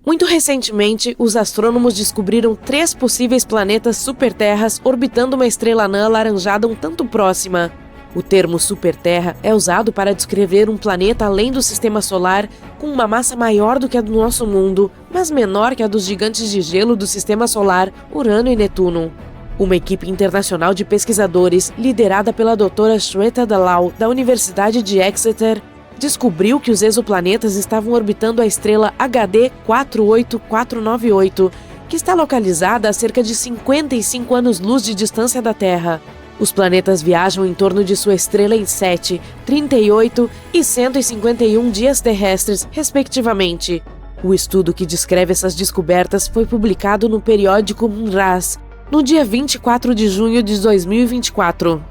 Muito recentemente, os astrônomos descobriram 3 possíveis planetas superterras orbitando uma estrela anã alaranjada um tanto próxima. O termo superterra é usado para descrever um planeta além do sistema solar com uma massa maior do que a do nosso mundo, mas menor que a dos gigantes de gelo do sistema solar, Urano e Netuno. Uma equipe internacional de pesquisadores, liderada pela doutora Shweta Dalal, da Universidade de Exeter, descobriu que os exoplanetas estavam orbitando a estrela HD 48498, que está localizada a cerca de 55 anos-luz de distância da Terra. Os planetas viajam em torno de sua estrela em 7, 38 e 151 dias terrestres, respectivamente. O estudo que descreve essas descobertas foi publicado no periódico MNRAS, no dia 24 de junho de 2024.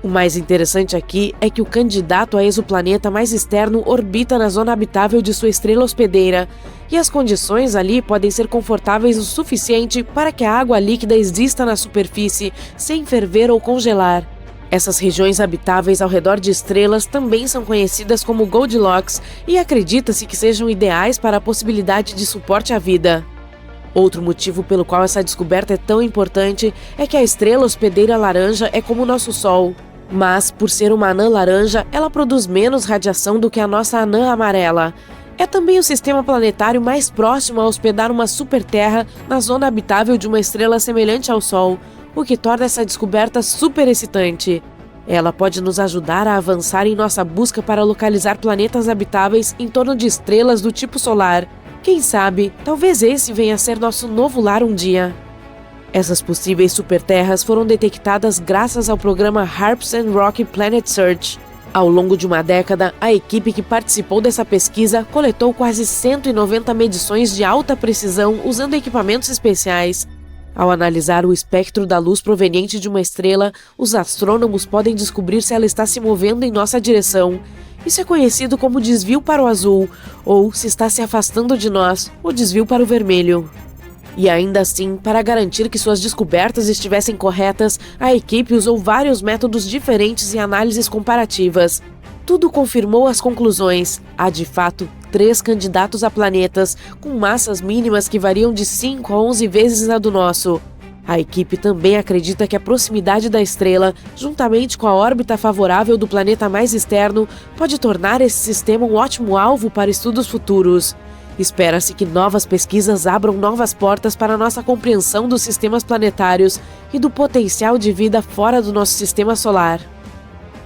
O mais interessante aqui é que o candidato a exoplaneta mais externo orbita na zona habitável de sua estrela hospedeira, e as condições ali podem ser confortáveis o suficiente para que a água líquida exista na superfície, sem ferver ou congelar. Essas regiões habitáveis ao redor de estrelas também são conhecidas como Goldilocks e acredita-se que sejam ideais para a possibilidade de suporte à vida. Outro motivo pelo qual essa descoberta é tão importante é que a estrela hospedeira laranja é como o nosso Sol. Mas, por ser uma anã laranja, ela produz menos radiação do que a nossa anã amarela. É também o sistema planetário mais próximo a hospedar uma superterra na zona habitável de uma estrela semelhante ao Sol, o que torna essa descoberta super excitante. Ela pode nos ajudar a avançar em nossa busca para localizar planetas habitáveis em torno de estrelas do tipo solar. Quem sabe, talvez esse venha a ser nosso novo lar um dia. Essas possíveis superterras foram detectadas graças ao programa HARPS and Rocky Planet Search. Ao longo de uma década, a equipe que participou dessa pesquisa coletou quase 190 medições de alta precisão usando equipamentos especiais. Ao analisar o espectro da luz proveniente de uma estrela, os astrônomos podem descobrir se ela está se movendo em nossa direção. Isso é conhecido como desvio para o azul, ou, se está se afastando de nós, o desvio para o vermelho. E ainda assim, para garantir que suas descobertas estivessem corretas, a equipe usou vários métodos diferentes e análises comparativas. Tudo confirmou as conclusões. Há, de fato, 3 candidatos a planetas, com massas mínimas que variam de 5 a 11 vezes a do nosso. A equipe também acredita que a proximidade da estrela, juntamente com a órbita favorável do planeta mais externo, pode tornar esse sistema um ótimo alvo para estudos futuros. Espera-se que novas pesquisas abram novas portas para nossa compreensão dos sistemas planetários e do potencial de vida fora do nosso sistema solar.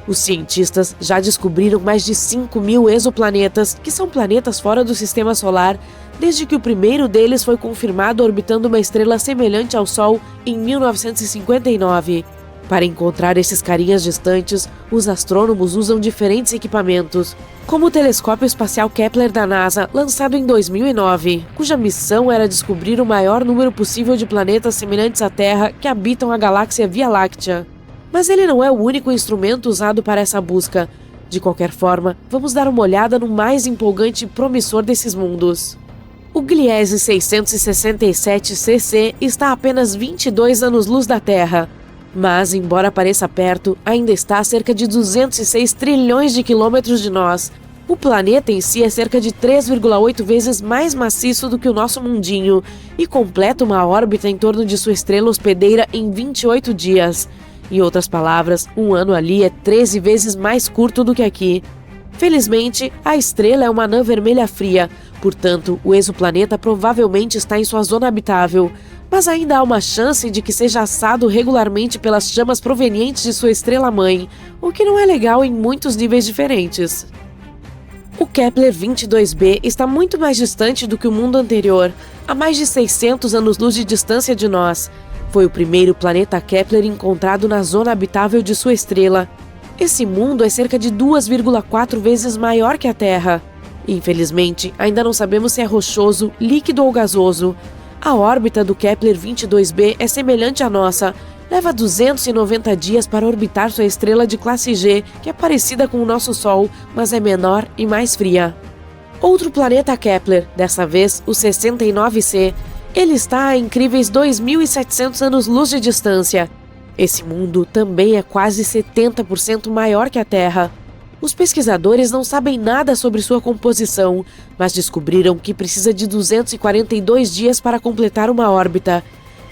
Os cientistas já descobriram mais de 5.000 exoplanetas, que são planetas fora do sistema solar, desde que o primeiro deles foi confirmado orbitando uma estrela semelhante ao Sol em 1959. Para encontrar esses carinhas distantes, os astrônomos usam diferentes equipamentos, como o telescópio espacial Kepler da NASA, lançado em 2009, cuja missão era descobrir o maior número possível de planetas semelhantes à Terra que habitam a galáxia Via Láctea. Mas ele não é o único instrumento usado para essa busca. De qualquer forma, vamos dar uma olhada no mais empolgante e promissor desses mundos. O Gliese 667 CC está a apenas 22 anos-luz da Terra. Mas, embora pareça perto, ainda está a cerca de 206 trilhões de quilômetros de nós. O planeta em si é cerca de 3,8 vezes mais maciço do que o nosso mundinho e completa uma órbita em torno de sua estrela hospedeira em 28 dias. Em outras palavras, um ano ali é 13 vezes mais curto do que aqui. Felizmente, a estrela é uma anã vermelha fria, portanto, o exoplaneta provavelmente está em sua zona habitável. Mas ainda há uma chance de que seja assado regularmente pelas chamas provenientes de sua estrela-mãe, o que não é legal em muitos níveis diferentes. O Kepler 22b está muito mais distante do que o mundo anterior, a mais de 600 anos-luz de distância de nós. Foi o primeiro planeta Kepler encontrado na zona habitável de sua estrela. Esse mundo é cerca de 2,4 vezes maior que a Terra. Infelizmente, ainda não sabemos se é rochoso, líquido ou gasoso. A órbita do Kepler 22b é semelhante à nossa. Leva 290 dias para orbitar sua estrela de classe G, que é parecida com o nosso Sol, mas é menor e mais fria. Outro planeta Kepler, dessa vez o 69c, ele está a incríveis 2.700 anos-luz de distância. Esse mundo também é quase 70% maior que a Terra. Os pesquisadores não sabem nada sobre sua composição, mas descobriram que precisa de 242 dias para completar uma órbita.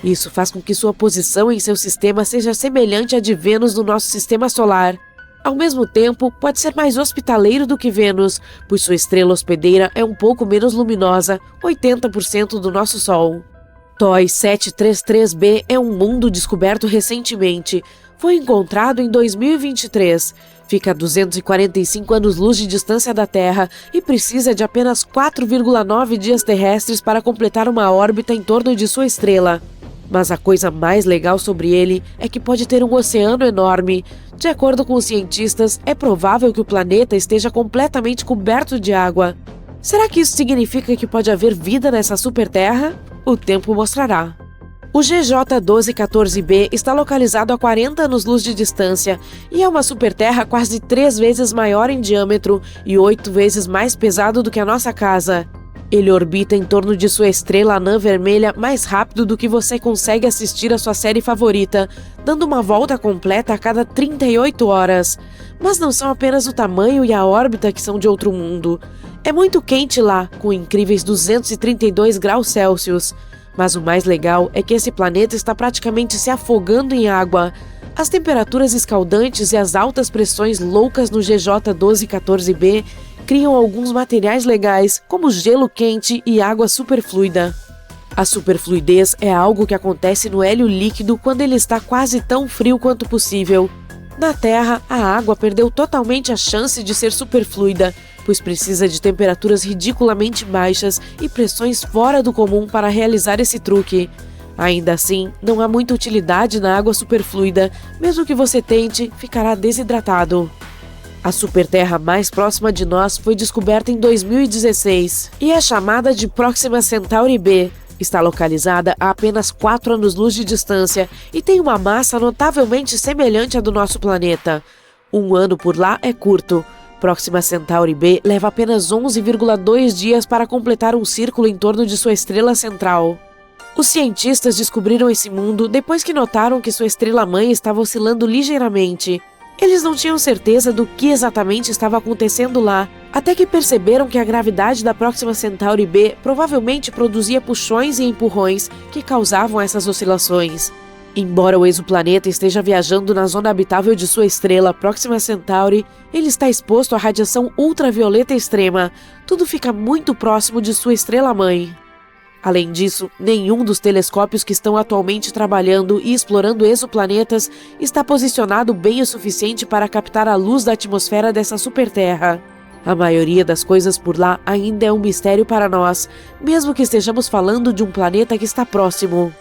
Isso faz com que sua posição em seu sistema seja semelhante à de Vênus no nosso sistema solar. Ao mesmo tempo, pode ser mais hospitaleiro do que Vênus, pois sua estrela hospedeira é um pouco menos luminosa, 80% do nosso Sol. TOI 733b é um mundo descoberto recentemente. Foi encontrado em 2023. Fica a 245 anos-luz de distância da Terra e precisa de apenas 4,9 dias terrestres para completar uma órbita em torno de sua estrela. Mas a coisa mais legal sobre ele é que pode ter um oceano enorme. De acordo com os cientistas, é provável que o planeta esteja completamente coberto de água. Será que isso significa que pode haver vida nessa superterra? O tempo mostrará. O GJ 1214b está localizado a 40 anos-luz de distância e é uma superterra quase 3 vezes maior em diâmetro e 8 vezes mais pesado do que a nossa casa. Ele orbita em torno de sua estrela anã vermelha mais rápido do que você consegue assistir a sua série favorita, dando uma volta completa a cada 38 horas. Mas não são apenas o tamanho e a órbita que são de outro mundo. É muito quente lá, com incríveis 232 graus Celsius. Mas o mais legal é que esse planeta está praticamente se afogando em água. As temperaturas escaldantes e as altas pressões loucas no GJ 1214b criam alguns materiais legais, como gelo quente e água superfluida. A superfluidez é algo que acontece no hélio líquido quando ele está quase tão frio quanto possível. Na Terra, a água perdeu totalmente a chance de ser superfluida, pois precisa de temperaturas ridiculamente baixas e pressões fora do comum para realizar esse truque. Ainda assim, não há muita utilidade na água superfluida, mesmo que você tente, ficará desidratado. A superterra mais próxima de nós foi descoberta em 2016 e é chamada de Próxima Centauri b. Está localizada a apenas 4 anos-luz de distância e tem uma massa notavelmente semelhante à do nosso planeta. Um ano por lá é curto. Próxima Centauri b leva apenas 11,2 dias para completar um círculo em torno de sua estrela central. Os cientistas descobriram esse mundo depois que notaram que sua estrela-mãe estava oscilando ligeiramente. Eles não tinham certeza do que exatamente estava acontecendo lá, até que perceberam que a gravidade da Próxima Centauri b provavelmente produzia puxões e empurrões que causavam essas oscilações. Embora o exoplaneta esteja viajando na zona habitável de sua estrela Próxima Centauri, ele está exposto à radiação ultravioleta extrema. Tudo fica muito próximo de sua estrela-mãe. Além disso, nenhum dos telescópios que estão atualmente trabalhando e explorando exoplanetas está posicionado bem o suficiente para captar a luz da atmosfera dessa superterra. A maioria das coisas por lá ainda é um mistério para nós, mesmo que estejamos falando de um planeta que está próximo.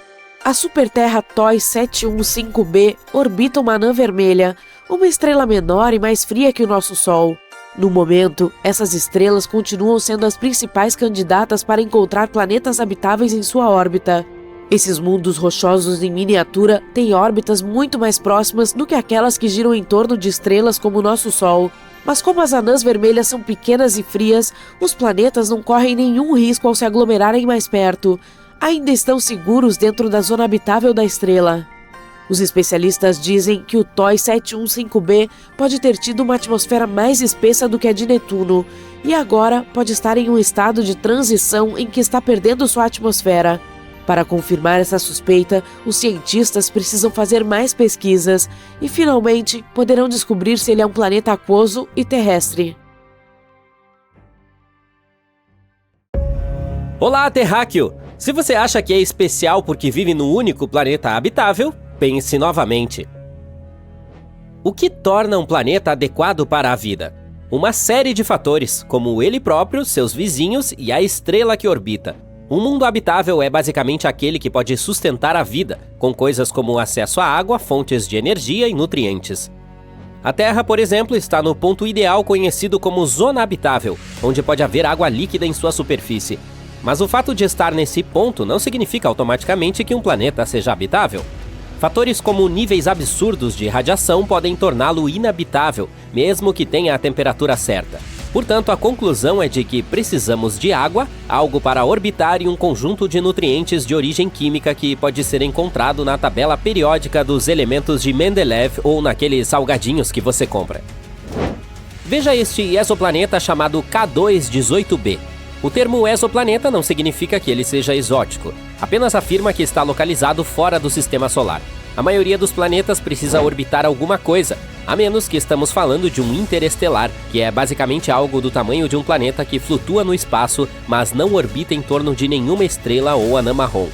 A superterra TOI 715b orbita uma anã vermelha, uma estrela menor e mais fria que o nosso Sol. No momento, essas estrelas continuam sendo as principais candidatas para encontrar planetas habitáveis em sua órbita. Esses mundos rochosos em miniatura têm órbitas muito mais próximas do que aquelas que giram em torno de estrelas como o nosso Sol. Mas como as anãs vermelhas são pequenas e frias, os planetas não correm nenhum risco ao se aglomerarem mais perto. Ainda estão seguros dentro da zona habitável da estrela. Os especialistas dizem que o TOI 715b pode ter tido uma atmosfera mais espessa do que a de Netuno, e agora pode estar em um estado de transição em que está perdendo sua atmosfera. Para confirmar essa suspeita, os cientistas precisam fazer mais pesquisas e, finalmente, poderão descobrir se ele é um planeta aquoso e terrestre. Olá, terráqueo! Se você acha que é especial porque vive num único planeta habitável, pense novamente. O que torna um planeta adequado para a vida? Uma série de fatores, como ele próprio, seus vizinhos e a estrela que orbita. Um mundo habitável é basicamente aquele que pode sustentar a vida, com coisas como acesso à água, fontes de energia e nutrientes. A Terra, por exemplo, está no ponto ideal conhecido como zona habitável, onde pode haver água líquida em sua superfície. Mas o fato de estar nesse ponto não significa automaticamente que um planeta seja habitável. Fatores como níveis absurdos de radiação podem torná-lo inabitável, mesmo que tenha a temperatura certa. Portanto, a conclusão é de que precisamos de água, algo para orbitar e um conjunto de nutrientes de origem química que pode ser encontrado na tabela periódica dos elementos de Mendeleev ou naqueles salgadinhos que você compra. Veja este exoplaneta chamado K2-18b. O termo exoplaneta não significa que ele seja exótico, apenas afirma que está localizado fora do sistema solar. A maioria dos planetas precisa orbitar alguma coisa, a menos que estamos falando de um interestelar, que é basicamente algo do tamanho de um planeta que flutua no espaço, mas não orbita em torno de nenhuma estrela ou anã marrom.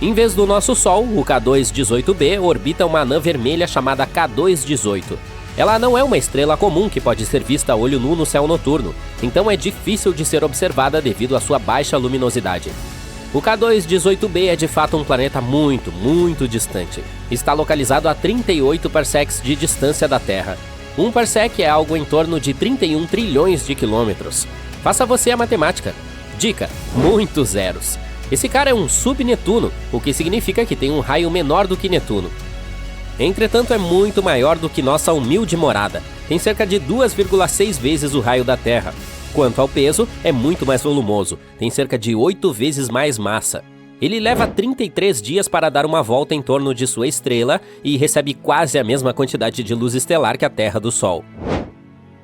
Em vez do nosso Sol, o K2-18b orbita uma anã vermelha chamada K2-18. Ela não é uma estrela comum que pode ser vista a olho nu no céu noturno, então é difícil de ser observada devido à sua baixa luminosidade. O K2-18b é de fato um planeta muito, muito distante. Está localizado a 38 parsecs de distância da Terra. Um parsec é algo em torno de 31 trilhões de quilômetros. Faça você a matemática. Dica: muitos zeros. Esse cara é um subnetuno, o que significa que tem um raio menor do que Netuno. Entretanto, é muito maior do que nossa humilde morada. Tem cerca de 2,6 vezes o raio da Terra. Quanto ao peso, é muito mais volumoso. Tem cerca de 8 vezes mais massa. Ele leva 33 dias para dar uma volta em torno de sua estrela e recebe quase a mesma quantidade de luz estelar que a Terra do Sol.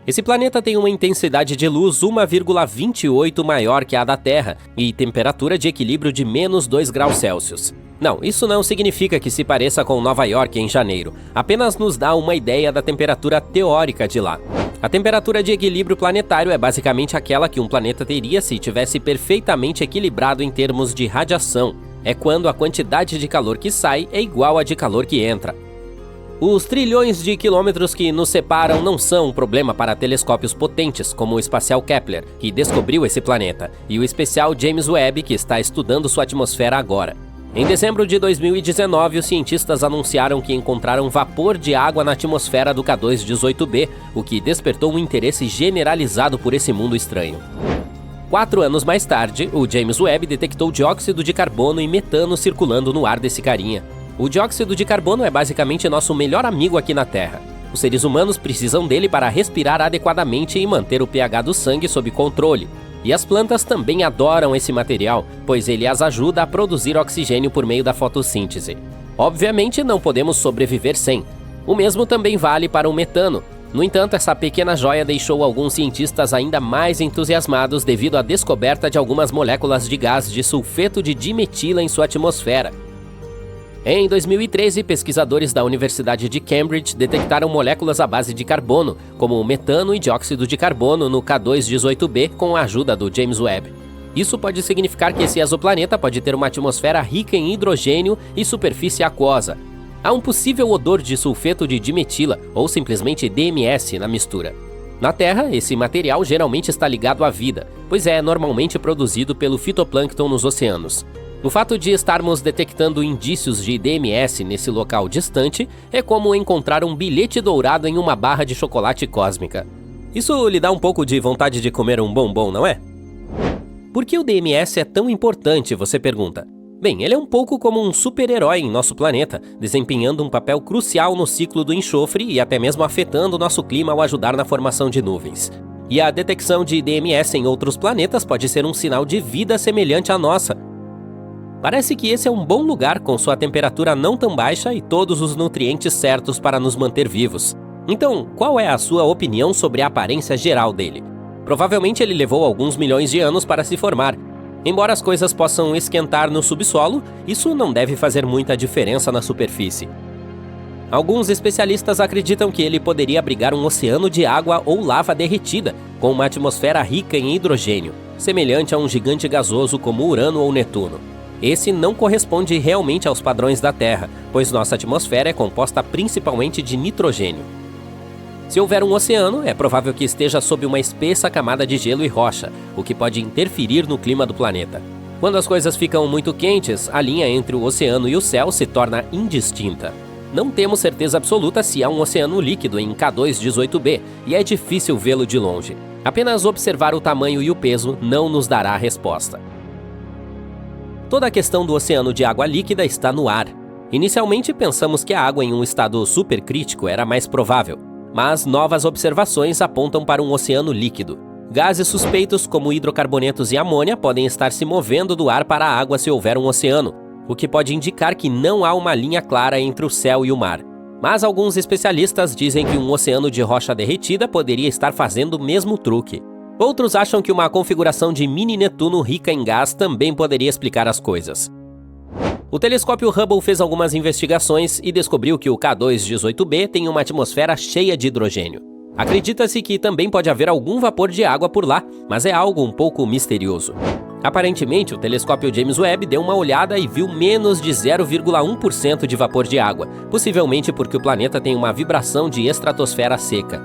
Esse planeta tem uma intensidade de luz 1,28 maior que a da Terra e temperatura de equilíbrio de menos 2 graus Celsius. Não, isso não significa que se pareça com Nova York em janeiro, apenas nos dá uma ideia da temperatura teórica de lá. A temperatura de equilíbrio planetário é basicamente aquela que um planeta teria se tivesse perfeitamente equilibrado em termos de radiação. É quando a quantidade de calor que sai é igual à de calor que entra. Os trilhões de quilômetros que nos separam não são um problema para telescópios potentes, como o espacial Kepler, que descobriu esse planeta, e o especial James Webb, que está estudando sua atmosfera agora. Em dezembro de 2019, os cientistas anunciaram que encontraram vapor de água na atmosfera do K2-18b, o que despertou um interesse generalizado por esse mundo estranho. 4 anos mais tarde, o James Webb detectou dióxido de carbono e metano circulando no ar desse carinha. O dióxido de carbono é basicamente nosso melhor amigo aqui na Terra. Os seres humanos precisam dele para respirar adequadamente e manter o pH do sangue sob controle. E as plantas também adoram esse material, pois ele as ajuda a produzir oxigênio por meio da fotossíntese. Obviamente, não podemos sobreviver sem. O mesmo também vale para o metano. No entanto, essa pequena joia deixou alguns cientistas ainda mais entusiasmados devido à descoberta de algumas moléculas de gás de sulfeto de dimetila em sua atmosfera. Em 2013, pesquisadores da Universidade de Cambridge detectaram moléculas à base de carbono, como metano e dióxido de carbono no K2-18b com a ajuda do James Webb. Isso pode significar que esse exoplaneta pode ter uma atmosfera rica em hidrogênio e superfície aquosa. Há um possível odor de sulfeto de dimetila, ou simplesmente DMS, na mistura. Na Terra, esse material geralmente está ligado à vida, pois é normalmente produzido pelo fitoplâncton nos oceanos. O fato de estarmos detectando indícios de DMS nesse local distante é como encontrar um bilhete dourado em uma barra de chocolate cósmica. Isso lhe dá um pouco de vontade de comer um bombom, não é? Por que o DMS é tão importante, você pergunta? Bem, ele é um pouco como um super-herói em nosso planeta, desempenhando um papel crucial no ciclo do enxofre e até mesmo afetando o nosso clima ao ajudar na formação de nuvens. E a detecção de DMS em outros planetas pode ser um sinal de vida semelhante à nossa. Parece que esse é um bom lugar com sua temperatura não tão baixa e todos os nutrientes certos para nos manter vivos. Então, qual é a sua opinião sobre a aparência geral dele? Provavelmente ele levou alguns milhões de anos para se formar. Embora as coisas possam esquentar no subsolo, isso não deve fazer muita diferença na superfície. Alguns especialistas acreditam que ele poderia abrigar um oceano de água ou lava derretida, com uma atmosfera rica em hidrogênio, semelhante a um gigante gasoso como Urano ou Netuno. Esse não corresponde realmente aos padrões da Terra, pois nossa atmosfera é composta principalmente de nitrogênio. Se houver um oceano, é provável que esteja sob uma espessa camada de gelo e rocha, o que pode interferir no clima do planeta. Quando as coisas ficam muito quentes, a linha entre o oceano e o céu se torna indistinta. Não temos certeza absoluta se há um oceano líquido em K2-18b, e é difícil vê-lo de longe. Apenas observar o tamanho e o peso não nos dará a resposta. Toda a questão do oceano de água líquida está no ar. Inicialmente pensamos que a água em um estado supercrítico era mais provável, mas novas observações apontam para um oceano líquido. Gases suspeitos como hidrocarbonetos e amônia podem estar se movendo do ar para a água se houver um oceano, o que pode indicar que não há uma linha clara entre o céu e o mar. Mas alguns especialistas dizem que um oceano de rocha derretida poderia estar fazendo o mesmo truque. Outros acham que uma configuração de mini Netuno rica em gás também poderia explicar as coisas. O telescópio Hubble fez algumas investigações e descobriu que o K2-18b tem uma atmosfera cheia de hidrogênio. Acredita-se que também pode haver algum vapor de água por lá, mas é algo um pouco misterioso. Aparentemente, o telescópio James Webb deu uma olhada e viu menos de 0,1% de vapor de água, possivelmente porque o planeta tem uma vibração de estratosfera seca.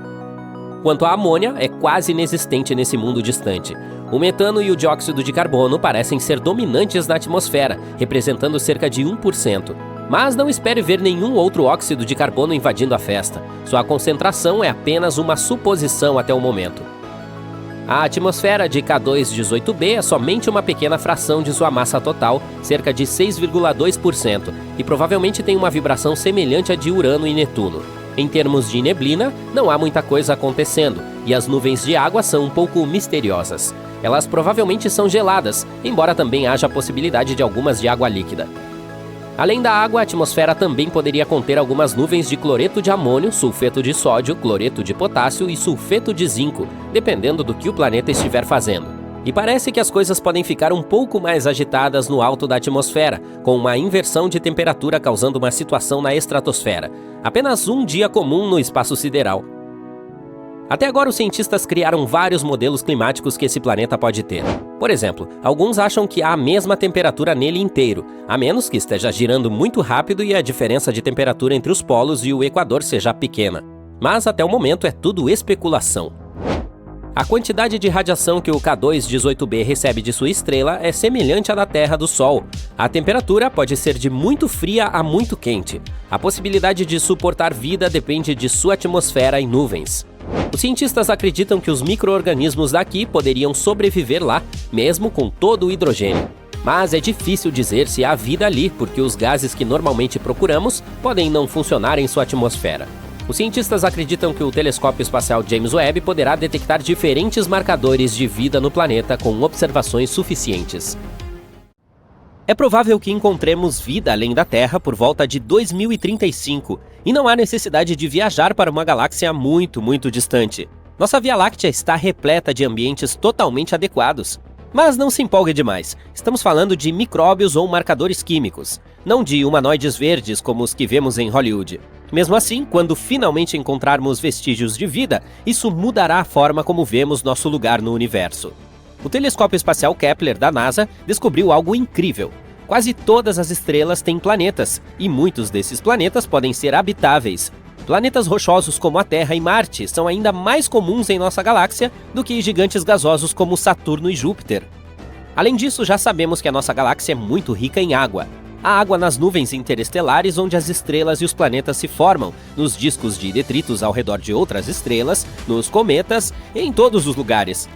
Quanto à amônia, é quase inexistente nesse mundo distante. O metano e o dióxido de carbono parecem ser dominantes na atmosfera, representando cerca de 1%. Mas não espere ver nenhum outro óxido de carbono invadindo a festa. Sua concentração é apenas uma suposição até o momento. A atmosfera de K2-18b é somente uma pequena fração de sua massa total, cerca de 6,2%, e provavelmente tem uma vibração semelhante à de Urano e Netuno. Em termos de neblina, não há muita coisa acontecendo, e as nuvens de água são um pouco misteriosas. Elas provavelmente são geladas, embora também haja a possibilidade de algumas de água líquida. Além da água, a atmosfera também poderia conter algumas nuvens de cloreto de amônio, sulfeto de sódio, cloreto de potássio e sulfeto de zinco, dependendo do que o planeta estiver fazendo. E parece que as coisas podem ficar um pouco mais agitadas no alto da atmosfera, com uma inversão de temperatura causando uma situação na estratosfera. Apenas um dia comum no espaço sideral. Até agora, os cientistas criaram vários modelos climáticos que esse planeta pode ter. Por exemplo, alguns acham que há a mesma temperatura nele inteiro, a menos que esteja girando muito rápido e a diferença de temperatura entre os polos e o Equador seja pequena. Mas até o momento é tudo especulação. A quantidade de radiação que o K2-18b recebe de sua estrela é semelhante à da Terra do Sol. A temperatura pode ser de muito fria a muito quente. A possibilidade de suportar vida depende de sua atmosfera e nuvens. Os cientistas acreditam que os micro-organismos daqui poderiam sobreviver lá, mesmo com todo o hidrogênio. Mas é difícil dizer se há vida ali, porque os gases que normalmente procuramos podem não funcionar em sua atmosfera. Os cientistas acreditam que o telescópio espacial James Webb poderá detectar diferentes marcadores de vida no planeta com observações suficientes. É provável que encontremos vida além da Terra por volta de 2035, e não há necessidade de viajar para uma galáxia muito, muito distante. Nossa Via Láctea está repleta de ambientes totalmente adequados. Mas não se empolgue demais, estamos falando de micróbios ou marcadores químicos, não de humanoides verdes como os que vemos em Hollywood. Mesmo assim, quando finalmente encontrarmos vestígios de vida, isso mudará a forma como vemos nosso lugar no universo. O telescópio espacial Kepler da NASA descobriu algo incrível. Quase todas as estrelas têm planetas, e muitos desses planetas podem ser habitáveis. Planetas rochosos como a Terra e Marte são ainda mais comuns em nossa galáxia do que gigantes gasosos como Saturno e Júpiter. Além disso, já sabemos que a nossa galáxia é muito rica em água. Há água nas nuvens interestelares onde as estrelas e os planetas se formam, nos discos de detritos ao redor de outras estrelas, nos cometas e em todos os lugares.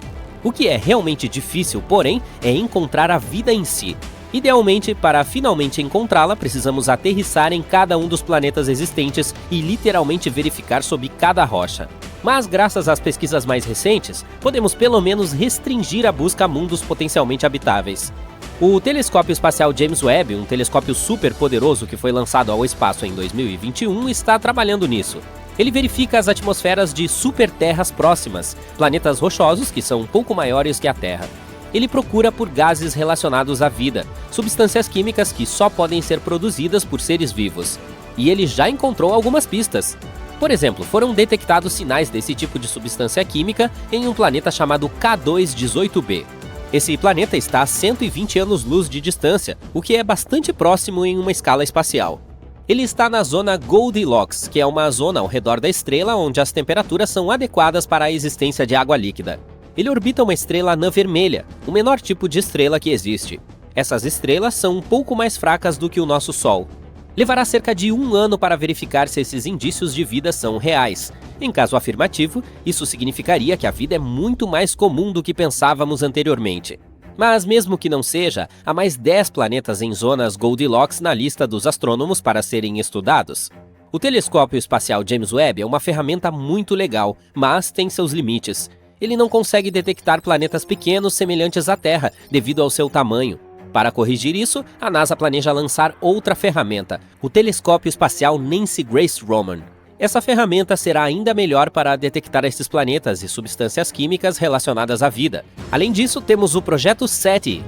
O que é realmente difícil, porém, é encontrar a vida em si. Idealmente, para finalmente encontrá-la, precisamos aterrissar em cada um dos planetas existentes e literalmente verificar sob cada rocha. Mas, graças às pesquisas mais recentes, podemos pelo menos restringir a busca a mundos potencialmente habitáveis. O telescópio espacial James Webb, um telescópio super poderoso que foi lançado ao espaço em 2021, está trabalhando nisso. Ele verifica as atmosferas de superterras próximas, planetas rochosos que são um pouco maiores que a Terra. Ele procura por gases relacionados à vida, substâncias químicas que só podem ser produzidas por seres vivos. E ele já encontrou algumas pistas. Por exemplo, foram detectados sinais desse tipo de substância química em um planeta chamado K2-18b. Esse planeta está a 120 anos-luz de distância, o que é bastante próximo em uma escala espacial. Ele está na zona Goldilocks, que é uma zona ao redor da estrela onde as temperaturas são adequadas para a existência de água líquida. Ele orbita uma estrela anã vermelha, o menor tipo de estrela que existe. Essas estrelas são um pouco mais fracas do que o nosso Sol. Levará cerca de 1 ano para verificar se esses indícios de vida são reais. Em caso afirmativo, isso significaria que a vida é muito mais comum do que pensávamos anteriormente. Mas mesmo que não seja, há mais 10 planetas em zonas Goldilocks na lista dos astrônomos para serem estudados. O telescópio espacial James Webb é uma ferramenta muito legal, mas tem seus limites. Ele não consegue detectar planetas pequenos semelhantes à Terra, devido ao seu tamanho. Para corrigir isso, a NASA planeja lançar outra ferramenta, o telescópio espacial Nancy Grace Roman. Essa ferramenta será ainda melhor para detectar esses planetas e substâncias químicas relacionadas à vida. Além disso, temos o projeto SETI.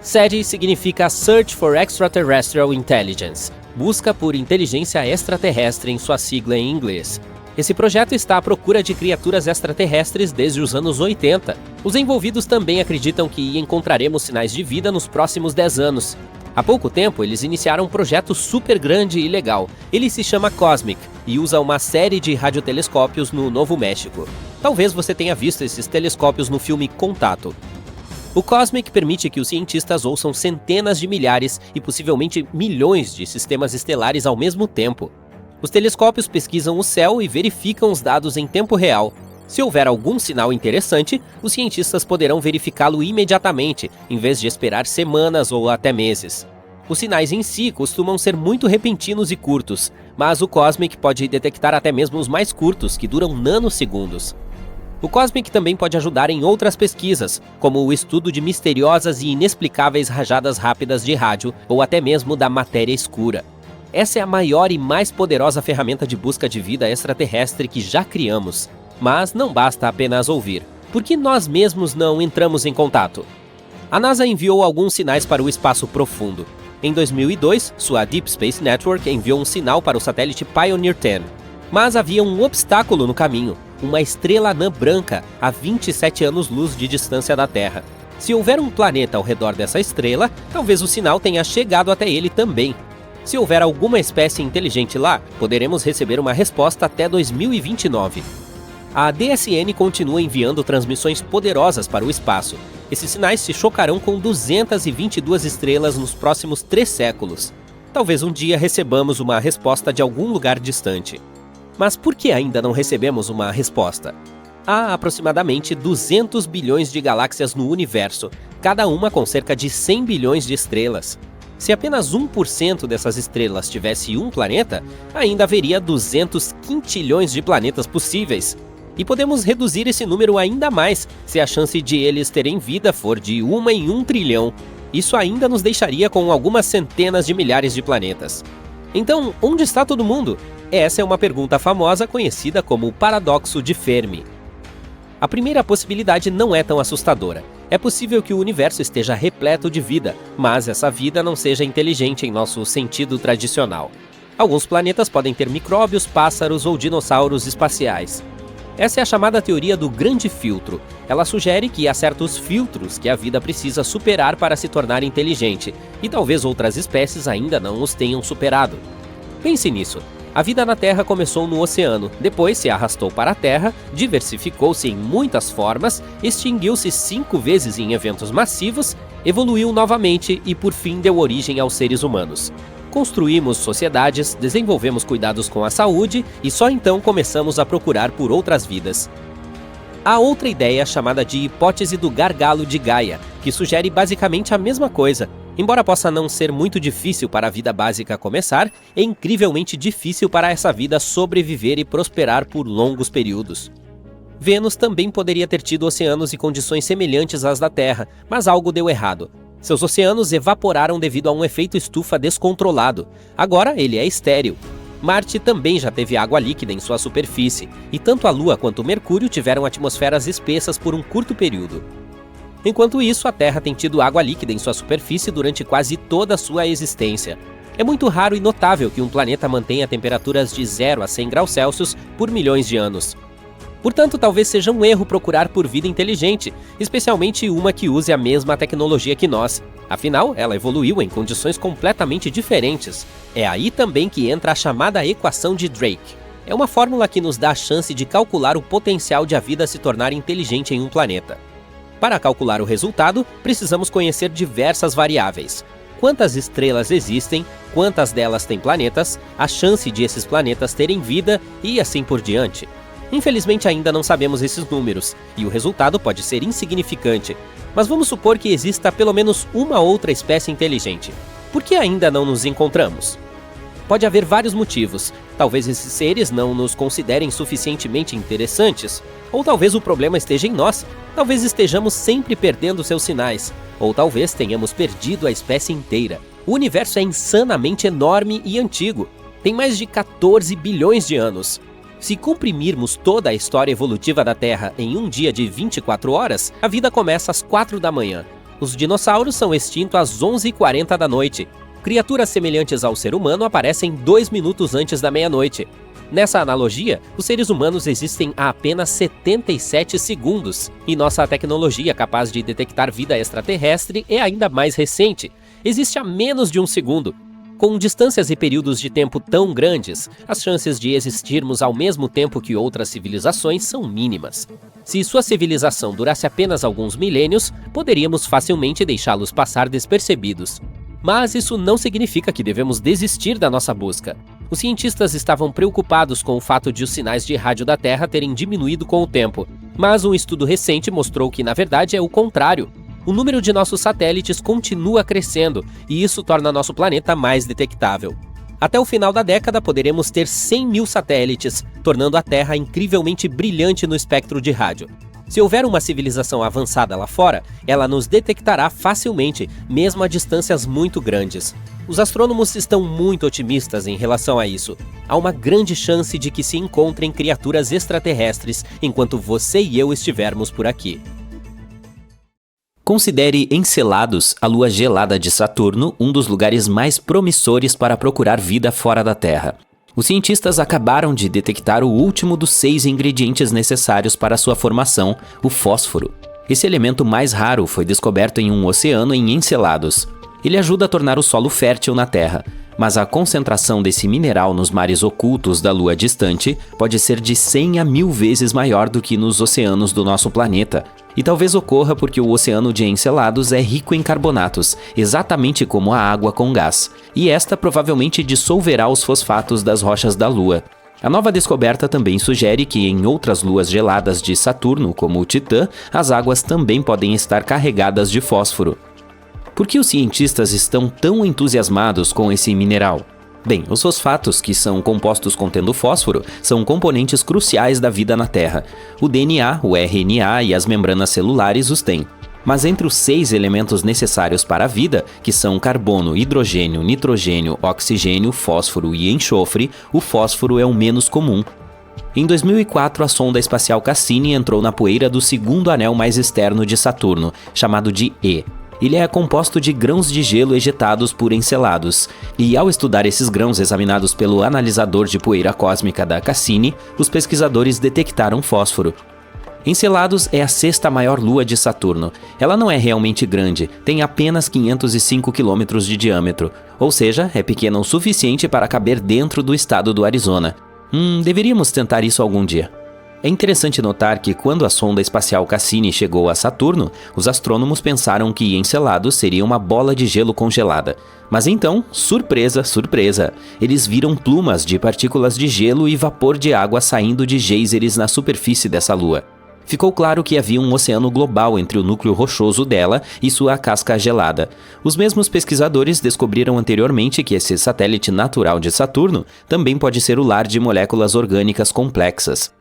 SETI significa Search for Extraterrestrial Intelligence, busca por inteligência extraterrestre em sua sigla em inglês. Esse projeto está à procura de criaturas extraterrestres desde os anos 80. Os envolvidos também acreditam que encontraremos sinais de vida nos próximos 10 anos. Há pouco tempo, eles iniciaram um projeto super grande e legal. Ele se chama COSMIC e usa uma série de radiotelescópios no Novo México. Talvez você tenha visto esses telescópios no filme Contato. O COSMIC permite que os cientistas ouçam centenas de milhares e possivelmente milhões de sistemas estelares ao mesmo tempo. Os telescópios pesquisam o céu e verificam os dados em tempo real. Se houver algum sinal interessante, os cientistas poderão verificá-lo imediatamente, em vez de esperar semanas ou até meses. Os sinais em si costumam ser muito repentinos e curtos, mas o COSMIC pode detectar até mesmo os mais curtos, que duram nanosegundos. O COSMIC também pode ajudar em outras pesquisas, como o estudo de misteriosas e inexplicáveis rajadas rápidas de rádio ou até mesmo da matéria escura. Essa é a maior e mais poderosa ferramenta de busca de vida extraterrestre que já criamos. Mas não basta apenas ouvir. Por que nós mesmos não entramos em contato? A NASA enviou alguns sinais para o espaço profundo. Em 2002, sua Deep Space Network enviou um sinal para o satélite Pioneer 10. Mas havia um obstáculo no caminho, uma estrela anã branca a 27 anos-luz de distância da Terra. Se houver um planeta ao redor dessa estrela, talvez o sinal tenha chegado até ele também. Se houver alguma espécie inteligente lá, poderemos receber uma resposta até 2029. A DSN continua enviando transmissões poderosas para o espaço. Esses sinais se chocarão com 222 estrelas nos próximos 3 séculos. Talvez um dia recebamos uma resposta de algum lugar distante. Mas por que ainda não recebemos uma resposta? Há aproximadamente 200 bilhões de galáxias no universo, cada uma com cerca de 100 bilhões de estrelas. Se apenas 1% dessas estrelas tivesse um planeta, ainda haveria 200 quintilhões de planetas possíveis. E podemos reduzir esse número ainda mais se a chance de eles terem vida for de 1 em 1 trilhão. Isso ainda nos deixaria com algumas centenas de milhares de planetas. Então, onde está todo mundo? Essa é uma pergunta famosa conhecida como o paradoxo de Fermi. A primeira possibilidade não é tão assustadora. É possível que o universo esteja repleto de vida, mas essa vida não seja inteligente em nosso sentido tradicional. Alguns planetas podem ter micróbios, pássaros ou dinossauros espaciais. Essa é a chamada teoria do grande filtro. Ela sugere que há certos filtros que a vida precisa superar para se tornar inteligente, e talvez outras espécies ainda não os tenham superado. Pense nisso. A vida na Terra começou no oceano, depois se arrastou para a Terra, diversificou-se em muitas formas, extinguiu-se 5 vezes em eventos massivos, evoluiu novamente e por fim deu origem aos seres humanos. Construímos sociedades, desenvolvemos cuidados com a saúde e só então começamos a procurar por outras vidas. Há outra ideia chamada de hipótese do gargalo de Gaia, que sugere basicamente a mesma coisa. Embora possa não ser muito difícil para a vida básica começar, é incrivelmente difícil para essa vida sobreviver e prosperar por longos períodos. Vênus também poderia ter tido oceanos e condições semelhantes às da Terra, mas algo deu errado. Seus oceanos evaporaram devido a um efeito estufa descontrolado. Agora ele é estéril. Marte também já teve água líquida em sua superfície, e tanto a Lua quanto o Mercúrio tiveram atmosferas espessas por um curto período. Enquanto isso, a Terra tem tido água líquida em sua superfície durante quase toda a sua existência. É muito raro e notável que um planeta mantenha temperaturas de 0 a 100 graus Celsius por milhões de anos. Portanto, talvez seja um erro procurar por vida inteligente, especialmente uma que use a mesma tecnologia que nós. Afinal, ela evoluiu em condições completamente diferentes. É aí também que entra a chamada equação de Drake. É uma fórmula que nos dá a chance de calcular o potencial de a vida se tornar inteligente em um planeta. Para calcular o resultado, precisamos conhecer diversas variáveis. Quantas estrelas existem, quantas delas têm planetas, a chance de esses planetas terem vida e assim por diante. Infelizmente ainda não sabemos esses números, e o resultado pode ser insignificante, mas vamos supor que exista pelo menos uma outra espécie inteligente. Por que ainda não nos encontramos? Pode haver vários motivos. Talvez esses seres não nos considerem suficientemente interessantes, ou talvez o problema esteja em nós. Talvez estejamos sempre perdendo seus sinais. Ou talvez tenhamos perdido a espécie inteira. O universo é insanamente enorme e antigo. Tem mais de 14 bilhões de anos. Se comprimirmos toda a história evolutiva da Terra em um dia de 24 horas, a vida começa às 4 da manhã. Os dinossauros são extintos às 11h40 da noite. Criaturas semelhantes ao ser humano aparecem 2 minutos antes da meia-noite. Nessa analogia, os seres humanos existem há apenas 77 segundos, e nossa tecnologia capaz de detectar vida extraterrestre é ainda mais recente. Existe há menos de um segundo. Com distâncias e períodos de tempo tão grandes, as chances de existirmos ao mesmo tempo que outras civilizações são mínimas. Se sua civilização durasse apenas alguns milênios, poderíamos facilmente deixá-los passar despercebidos. Mas isso não significa que devemos desistir da nossa busca. Os cientistas estavam preocupados com o fato de os sinais de rádio da Terra terem diminuído com o tempo, mas um estudo recente mostrou que, na verdade, é o contrário. O número de nossos satélites continua crescendo, e isso torna nosso planeta mais detectável. Até o final da década, poderemos ter 100 mil satélites, tornando a Terra incrivelmente brilhante no espectro de rádio. Se houver uma civilização avançada lá fora, ela nos detectará facilmente, mesmo a distâncias muito grandes. Os astrônomos estão muito otimistas em relação a isso. Há uma grande chance de que se encontrem criaturas extraterrestres enquanto você e eu estivermos por aqui. Considere Encelados, a lua gelada de Saturno, um dos lugares mais promissores para procurar vida fora da Terra. Os cientistas acabaram de detectar o último dos 6 ingredientes necessários para sua formação, o fósforo. Esse elemento mais raro foi descoberto em um oceano em Encelados. Ele ajuda a tornar o solo fértil na Terra, mas a concentração desse mineral nos mares ocultos da Lua distante pode ser de 100 a 1000 vezes maior do que nos oceanos do nosso planeta. E talvez ocorra porque o oceano de Encelados é rico em carbonatos, exatamente como a água com gás, e esta provavelmente dissolverá os fosfatos das rochas da Lua. A nova descoberta também sugere que em outras luas geladas de Saturno, como o Titã, as águas também podem estar carregadas de fósforo. Por que os cientistas estão tão entusiasmados com esse mineral? Bem, os fosfatos, que são compostos contendo fósforo, são componentes cruciais da vida na Terra. O DNA, o RNA e as membranas celulares os têm. Mas entre os 6 elementos necessários para a vida, que são carbono, hidrogênio, nitrogênio, oxigênio, fósforo e enxofre, o fósforo é o menos comum. Em 2004, a sonda espacial Cassini entrou na poeira do segundo anel mais externo de Saturno, chamado de E. Ele é composto de grãos de gelo ejetados por Encelados, e ao estudar esses grãos examinados pelo analisador de poeira cósmica da Cassini, os pesquisadores detectaram fósforo. Encelados é a 6ª maior lua de Saturno. Ela não é realmente grande, tem apenas 505 km de diâmetro, ou seja, é pequena o suficiente para caber dentro do estado do Arizona. Deveríamos tentar isso algum dia. É interessante notar que quando a sonda espacial Cassini chegou a Saturno, os astrônomos pensaram que Encelados seria uma bola de gelo congelada. Mas então, surpresa, surpresa, eles viram plumas de partículas de gelo e vapor de água saindo de geysers na superfície dessa lua. Ficou claro que havia um oceano global entre o núcleo rochoso dela e sua casca gelada. Os mesmos pesquisadores descobriram anteriormente que esse satélite natural de Saturno também pode ser o lar de moléculas orgânicas complexas.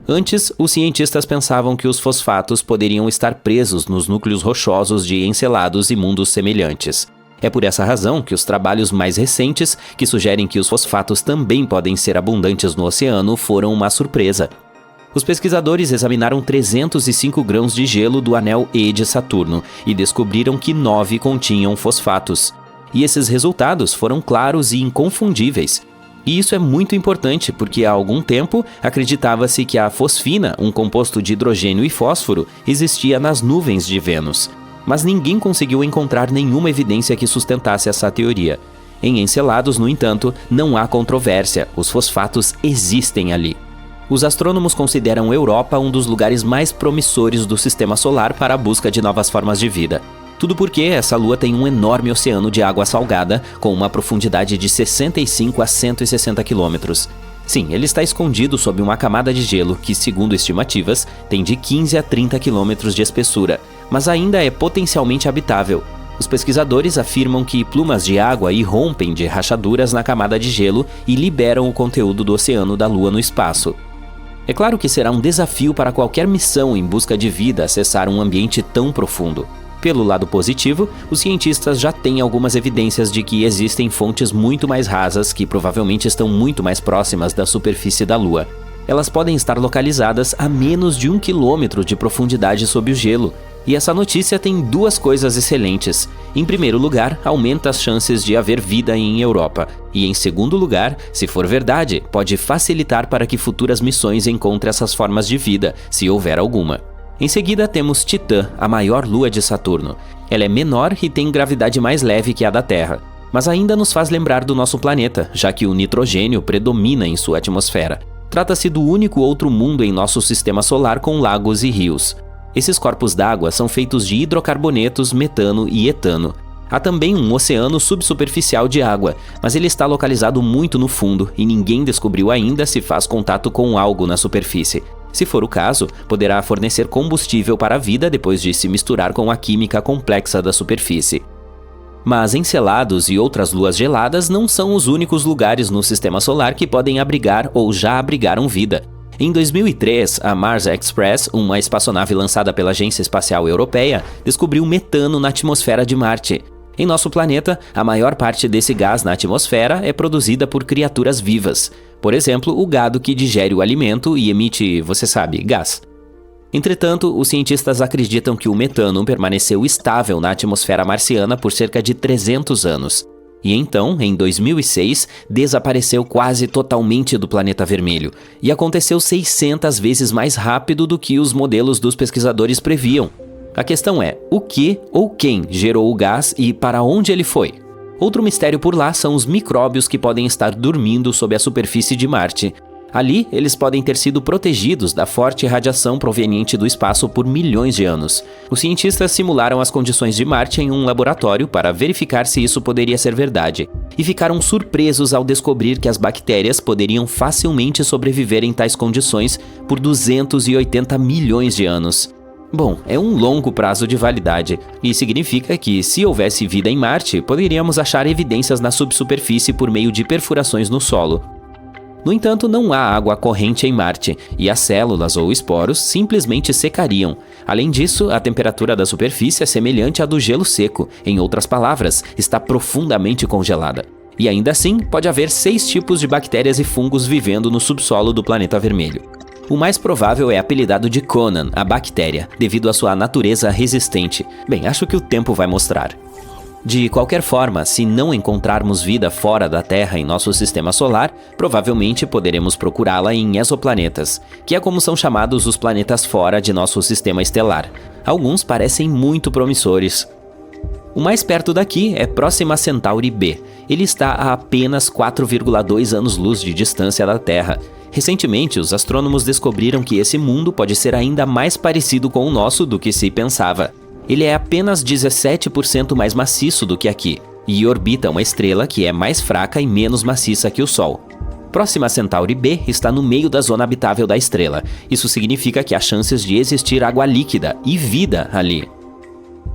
Antes, os cientistas pensavam que os fosfatos poderiam estar presos nos núcleos rochosos de Encelados e mundos semelhantes. É por essa razão que os trabalhos mais recentes, que sugerem que os fosfatos também podem ser abundantes no oceano, foram uma surpresa. Os pesquisadores examinaram 305 grãos de gelo do anel E de Saturno e descobriram que 9 continham fosfatos. E esses resultados foram claros e inconfundíveis. E isso é muito importante porque há algum tempo acreditava-se que a fosfina, um composto de hidrogênio e fósforo, existia nas nuvens de Vênus. Mas ninguém conseguiu encontrar nenhuma evidência que sustentasse essa teoria. Em Encelados, no entanto, não há controvérsia, os fosfatos existem ali. Os astrônomos consideram Europa um dos lugares mais promissores do sistema solar para a busca de novas formas de vida. Tudo porque essa lua tem um enorme oceano de água salgada, com uma profundidade de 65 a 160 quilômetros. Sim, ele está escondido sob uma camada de gelo que, segundo estimativas, tem de 15 a 30 quilômetros de espessura, mas ainda é potencialmente habitável. Os pesquisadores afirmam que plumas de água irrompem de rachaduras na camada de gelo e liberam o conteúdo do oceano da Lua no espaço. É claro que será um desafio para qualquer missão em busca de vida acessar um ambiente tão profundo. Pelo lado positivo, os cientistas já têm algumas evidências de que existem fontes muito mais rasas que provavelmente estão muito mais próximas da superfície da Lua. Elas podem estar localizadas a menos de 1 quilômetro de profundidade sob o gelo. E essa notícia tem duas coisas excelentes. Em primeiro lugar, aumenta as chances de haver vida em Europa. E em segundo lugar, se for verdade, pode facilitar para que futuras missões encontrem essas formas de vida, se houver alguma. Em seguida, temos Titã, a maior lua de Saturno. Ela é menor e tem gravidade mais leve que a da Terra. Mas ainda nos faz lembrar do nosso planeta, já que o nitrogênio predomina em sua atmosfera. Trata-se do único outro mundo em nosso sistema solar com lagos e rios. Esses corpos d'água são feitos de hidrocarbonetos, metano e etano. Há também um oceano subsuperficial de água, mas ele está localizado muito no fundo e ninguém descobriu ainda se faz contato com algo na superfície. Se for o caso, poderá fornecer combustível para a vida depois de se misturar com a química complexa da superfície. Mas Encelados e outras luas geladas não são os únicos lugares no sistema solar que podem abrigar ou já abrigaram vida. Em 2003, a Mars Express, uma espaçonave lançada pela Agência Espacial Europeia, descobriu metano na atmosfera de Marte. Em nosso planeta, a maior parte desse gás na atmosfera é produzida por criaturas vivas. Por exemplo, o gado que digere o alimento e emite, você sabe, gás. Entretanto, os cientistas acreditam que o metano permaneceu estável na atmosfera marciana por cerca de 300 anos. E então, em 2006, desapareceu quase totalmente do planeta vermelho. E aconteceu 600 vezes mais rápido do que os modelos dos pesquisadores previam. A questão é, o que ou quem gerou o gás e para onde ele foi? Outro mistério por lá são os micróbios que podem estar dormindo sob a superfície de Marte. Ali, eles podem ter sido protegidos da forte radiação proveniente do espaço por milhões de anos. Os cientistas simularam as condições de Marte em um laboratório para verificar se isso poderia ser verdade, e ficaram surpresos ao descobrir que as bactérias poderiam facilmente sobreviver em tais condições por 280 milhões de anos. Bom, é um longo prazo de validade, e significa que, se houvesse vida em Marte, poderíamos achar evidências na subsuperfície por meio de perfurações no solo. No entanto, não há água corrente em Marte, e as células ou esporos simplesmente secariam. Além disso, a temperatura da superfície é semelhante à do gelo seco, em outras palavras, está profundamente congelada. E ainda assim, pode haver 6 tipos de bactérias e fungos vivendo no subsolo do planeta vermelho. O mais provável é apelidado de Conan, a bactéria, devido à sua natureza resistente. Bem, acho que o tempo vai mostrar. De qualquer forma, se não encontrarmos vida fora da Terra em nosso sistema solar, provavelmente poderemos procurá-la em exoplanetas, que é como são chamados os planetas fora de nosso sistema estelar. Alguns parecem muito promissores. O mais perto daqui é Próxima Centauri b. Ele está a apenas 4,2 anos-luz de distância da Terra. Recentemente, os astrônomos descobriram que esse mundo pode ser ainda mais parecido com o nosso do que se pensava. Ele é apenas 17% mais maciço do que aqui, e orbita uma estrela que é mais fraca e menos maciça que o Sol. Próxima Centauri b está no meio da zona habitável da estrela. Isso significa que há chances de existir água líquida e vida ali.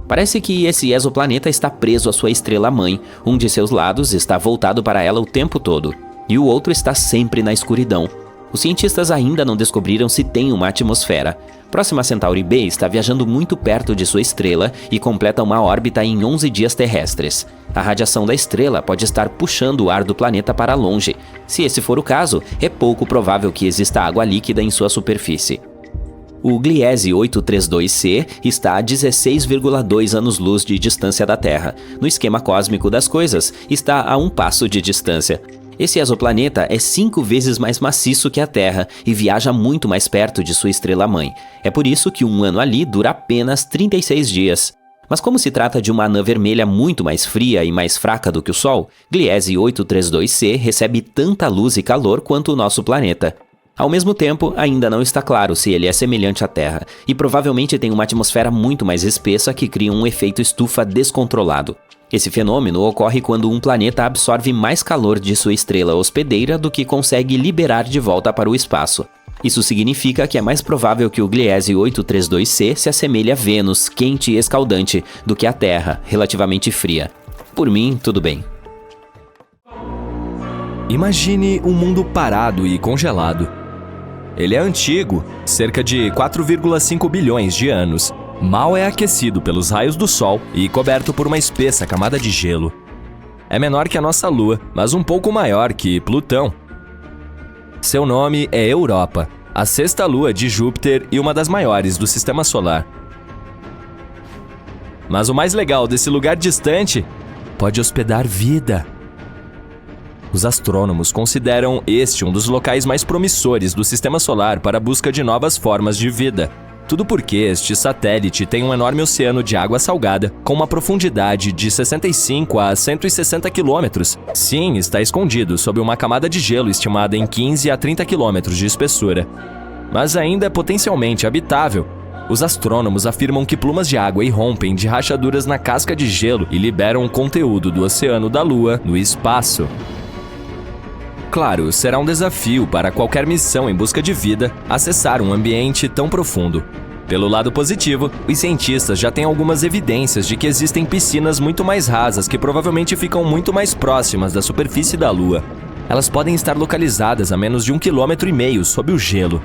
Parece que esse exoplaneta está preso à sua estrela-mãe. Um de seus lados está voltado para ela o tempo todo, e o outro está sempre na escuridão. Os cientistas ainda não descobriram se tem uma atmosfera. Próxima Centauri b está viajando muito perto de sua estrela e completa uma órbita em 11 dias terrestres. A radiação da estrela pode estar puxando o ar do planeta para longe. Se esse for o caso, é pouco provável que exista água líquida em sua superfície. O Gliese 832c está a 16,2 anos-luz de distância da Terra. No esquema cósmico das coisas, está a um passo de distância. Esse exoplaneta é 5 vezes mais maciço que a Terra e viaja muito mais perto de sua estrela-mãe. É por isso que um ano ali dura apenas 36 dias. Mas como se trata de uma anã vermelha muito mais fria e mais fraca do que o Sol, Gliese 832c recebe tanta luz e calor quanto o nosso planeta. Ao mesmo tempo, ainda não está claro se ele é semelhante à Terra, e provavelmente tem uma atmosfera muito mais espessa que cria um efeito estufa descontrolado. Esse fenômeno ocorre quando um planeta absorve mais calor de sua estrela hospedeira do que consegue liberar de volta para o espaço. Isso significa que é mais provável que o Gliese 832c se assemelhe a Vênus, quente e escaldante, do que a Terra, relativamente fria. Por mim, tudo bem. Imagine um mundo parado e congelado. Ele é antigo, cerca de 4,5 bilhões de anos, Mal é aquecido pelos raios do Sol e coberto por uma espessa camada de gelo. É menor que a nossa Lua, mas um pouco maior que Plutão. Seu nome é Europa, a sexta lua de Júpiter e uma das maiores do Sistema Solar. Mas o mais legal desse lugar distante pode hospedar vida. Os astrônomos consideram este um dos locais mais promissores do Sistema Solar para a busca de novas formas de vida. Tudo porque este satélite tem um enorme oceano de água salgada com uma profundidade de 65 a 160 quilômetros. Sim, está escondido sob uma camada de gelo estimada em 15 a 30 quilômetros de espessura. Mas ainda é potencialmente habitável. Os astrônomos afirmam que plumas de água irrompem de rachaduras na casca de gelo e liberam o conteúdo do oceano da Lua no espaço. Claro, será um desafio para qualquer missão em busca de vida acessar um ambiente tão profundo. Pelo lado positivo, os cientistas já têm algumas evidências de que existem piscinas muito mais rasas que provavelmente ficam muito mais próximas da superfície da Lua. Elas podem estar localizadas a menos de 1,5 km sob o gelo.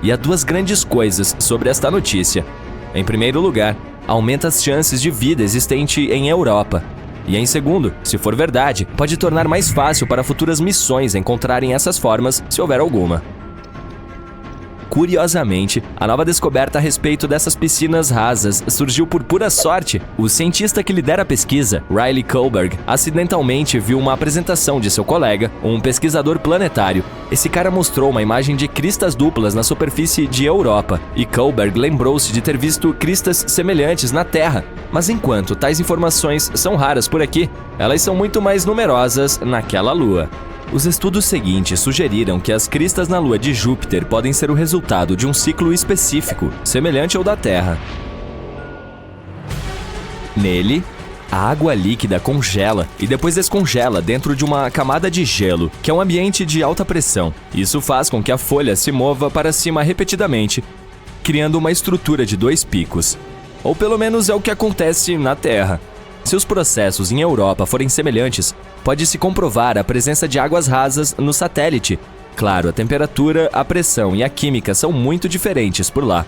E há duas grandes coisas sobre esta notícia. Em primeiro lugar, aumenta as chances de vida existente em Europa. E em segundo, se for verdade, pode tornar mais fácil para futuras missões encontrarem essas formas, se houver alguma. Curiosamente, a nova descoberta a respeito dessas piscinas rasas surgiu por pura sorte. O cientista que lidera a pesquisa, Riley Kohlberg, acidentalmente viu uma apresentação de seu colega, um pesquisador planetário. Esse cara mostrou uma imagem de cristas duplas na superfície de Europa, e Kohlberg lembrou-se de ter visto cristas semelhantes na Terra. Mas enquanto tais informações são raras por aqui, elas são muito mais numerosas naquela lua. Os estudos seguintes sugeriram que as cristas na lua de Júpiter podem ser o resultado de um ciclo específico, semelhante ao da Terra. Nele, a água líquida congela e depois descongela dentro de uma camada de gelo, que é um ambiente de alta pressão. Isso faz com que a folha se mova para cima repetidamente, criando uma estrutura de dois picos. Ou pelo menos é o que acontece na Terra. Se os processos em Europa forem semelhantes, pode-se comprovar a presença de águas rasas no satélite. Claro, a temperatura, a pressão e a química são muito diferentes por lá.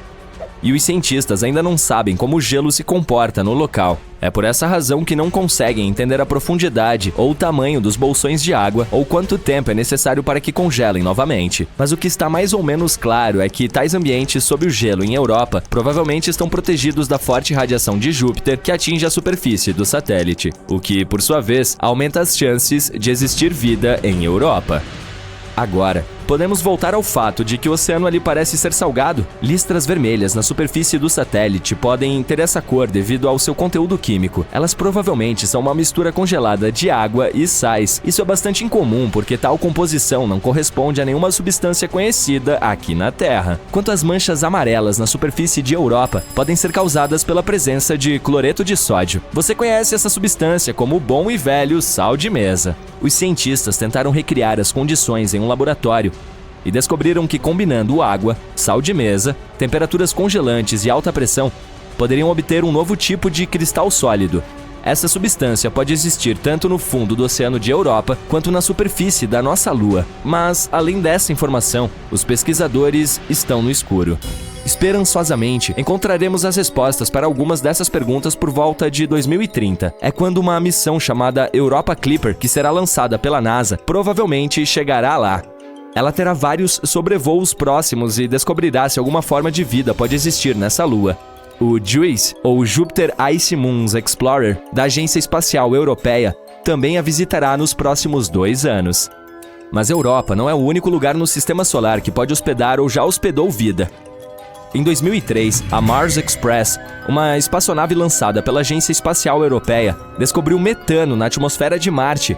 E os cientistas ainda não sabem como o gelo se comporta no local. É por essa razão que não conseguem entender a profundidade ou o tamanho dos bolsões de água ou quanto tempo é necessário para que congelem novamente. Mas o que está mais ou menos claro é que tais ambientes sob o gelo em Europa provavelmente estão protegidos da forte radiação de Júpiter que atinge a superfície do satélite, o que, por sua vez, aumenta as chances de existir vida em Europa. Agora, podemos voltar ao fato de que o oceano ali parece ser salgado. Listras vermelhas na superfície do satélite podem ter essa cor devido ao seu conteúdo químico. Elas provavelmente são uma mistura congelada de água e sais. Isso é bastante incomum porque tal composição não corresponde a nenhuma substância conhecida aqui na Terra. Quanto às manchas amarelas na superfície de Europa, podem ser causadas pela presença de cloreto de sódio. Você conhece essa substância como o bom e velho sal de mesa. Os cientistas tentaram recriar as condições em um laboratório e descobriram que combinando água, sal de mesa, temperaturas congelantes e alta pressão, poderiam obter um novo tipo de cristal sólido. Essa substância pode existir tanto no fundo do oceano de Europa quanto na superfície da nossa Lua. Mas, além dessa informação, os pesquisadores estão no escuro. Esperançosamente, encontraremos as respostas para algumas dessas perguntas por volta de 2030. É quando uma missão chamada Europa Clipper, que será lançada pela NASA, provavelmente chegará lá. Ela terá vários sobrevoos próximos e descobrirá se alguma forma de vida pode existir nessa lua. O JUICE, ou Jupiter Ice Moons Explorer, da Agência Espacial Europeia, também a visitará nos próximos 2 anos. Mas Europa não é o único lugar no Sistema Solar que pode hospedar ou já hospedou vida. Em 2003, a Mars Express, uma espaçonave lançada pela Agência Espacial Europeia, descobriu metano na atmosfera de Marte.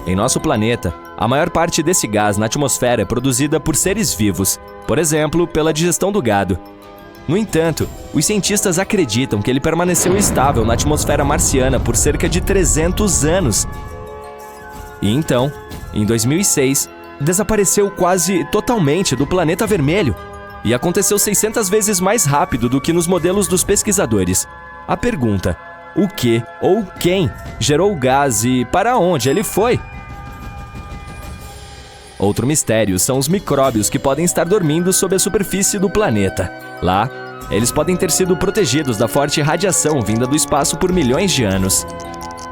Em nosso planeta, a maior parte desse gás na atmosfera é produzida por seres vivos, por exemplo, pela digestão do gado. No entanto, os cientistas acreditam que ele permaneceu estável na atmosfera marciana por cerca de 300 anos. E então, em 2006, desapareceu quase totalmente do planeta vermelho. E aconteceu 600 vezes mais rápido do que nos modelos dos pesquisadores. A pergunta, o que ou quem gerou o gás e para onde ele foi? Outro mistério são os micróbios que podem estar dormindo sob a superfície do planeta. Lá, eles podem ter sido protegidos da forte radiação vinda do espaço por milhões de anos.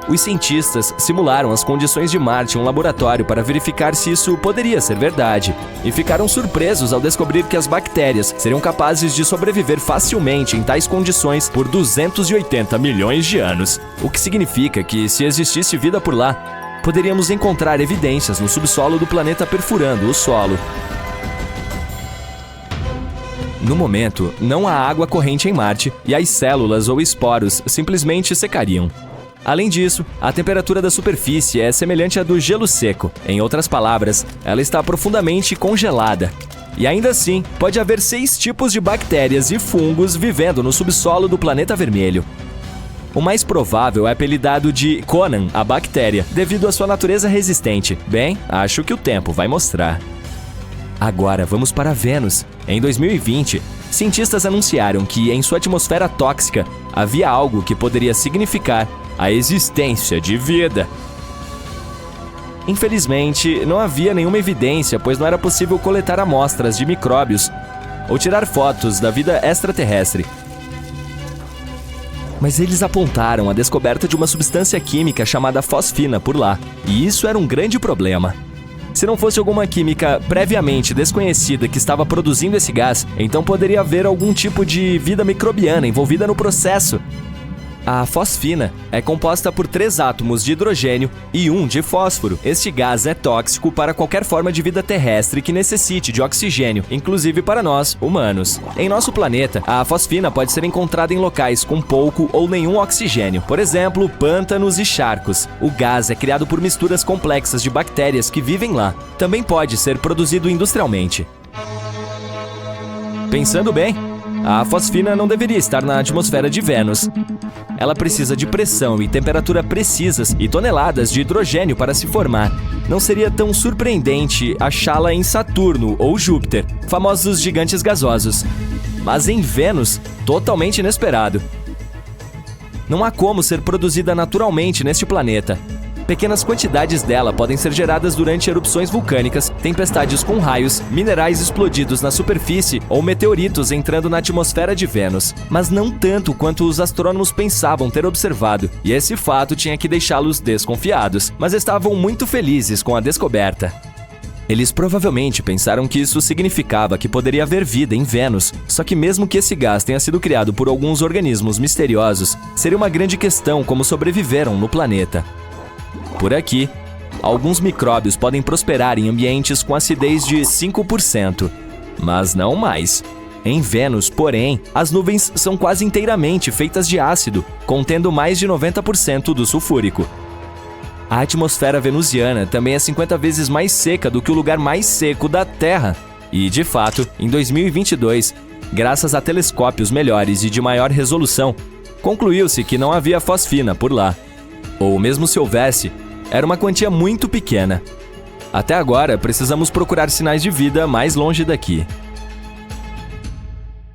Os cientistas simularam as condições de Marte em um laboratório para verificar se isso poderia ser verdade, e ficaram surpresos ao descobrir que as bactérias seriam capazes de sobreviver facilmente em tais condições por 280 milhões de anos, o que significa que, se existisse vida por lá, poderíamos encontrar evidências no subsolo do planeta perfurando o solo. No momento, não há água corrente em Marte e as células ou esporos simplesmente secariam. Além disso, a temperatura da superfície é semelhante à do gelo seco. Em outras palavras, ela está profundamente congelada. E ainda assim, pode haver 6 tipos de bactérias e fungos vivendo no subsolo do planeta vermelho. O mais provável é apelidado de Conan, a bactéria, devido à sua natureza resistente. Bem, acho que o tempo vai mostrar. Agora vamos para Vênus. Em 2020, cientistas anunciaram que em sua atmosfera tóxica havia algo que poderia significar a existência de vida. Infelizmente, não havia nenhuma evidência, pois não era possível coletar amostras de micróbios ou tirar fotos da vida extraterrestre. Mas eles apontaram a descoberta de uma substância química chamada fosfina por lá, e isso era um grande problema. Se não fosse alguma química previamente desconhecida que estava produzindo esse gás, então poderia haver algum tipo de vida microbiana envolvida no processo. A fosfina é composta por 3 átomos de hidrogênio e 1 de fósforo. Este gás é tóxico para qualquer forma de vida terrestre que necessite de oxigênio, inclusive para nós, humanos. Em nosso planeta, a fosfina pode ser encontrada em locais com pouco ou nenhum oxigênio, por exemplo, pântanos e charcos. O gás é criado por misturas complexas de bactérias que vivem lá. Também pode ser produzido industrialmente. Pensando bem, a fosfina não deveria estar na atmosfera de Vênus. Ela precisa de pressão e temperatura precisas e toneladas de hidrogênio para se formar. Não seria tão surpreendente achá-la em Saturno ou Júpiter, famosos gigantes gasosos. Mas em Vênus, totalmente inesperado. Não há como ser produzida naturalmente neste planeta. Pequenas quantidades dela podem ser geradas durante erupções vulcânicas, tempestades com raios, minerais explodidos na superfície ou meteoritos entrando na atmosfera de Vênus. Mas não tanto quanto os astrônomos pensavam ter observado, e esse fato tinha que deixá-los desconfiados, mas estavam muito felizes com a descoberta. Eles provavelmente pensaram que isso significava que poderia haver vida em Vênus, só que mesmo que esse gás tenha sido criado por alguns organismos misteriosos, seria uma grande questão como sobreviveram no planeta. Por aqui, alguns micróbios podem prosperar em ambientes com acidez de 5%, mas não mais. Em Vênus, porém, as nuvens são quase inteiramente feitas de ácido, contendo mais de 90% do sulfúrico. A atmosfera venusiana também é 50 vezes mais seca do que o lugar mais seco da Terra. E, de fato, em 2022, graças a telescópios melhores e de maior resolução, concluiu-se que não havia fosfina por lá. Ou mesmo se houvesse, era uma quantia muito pequena. Até agora, precisamos procurar sinais de vida mais longe daqui.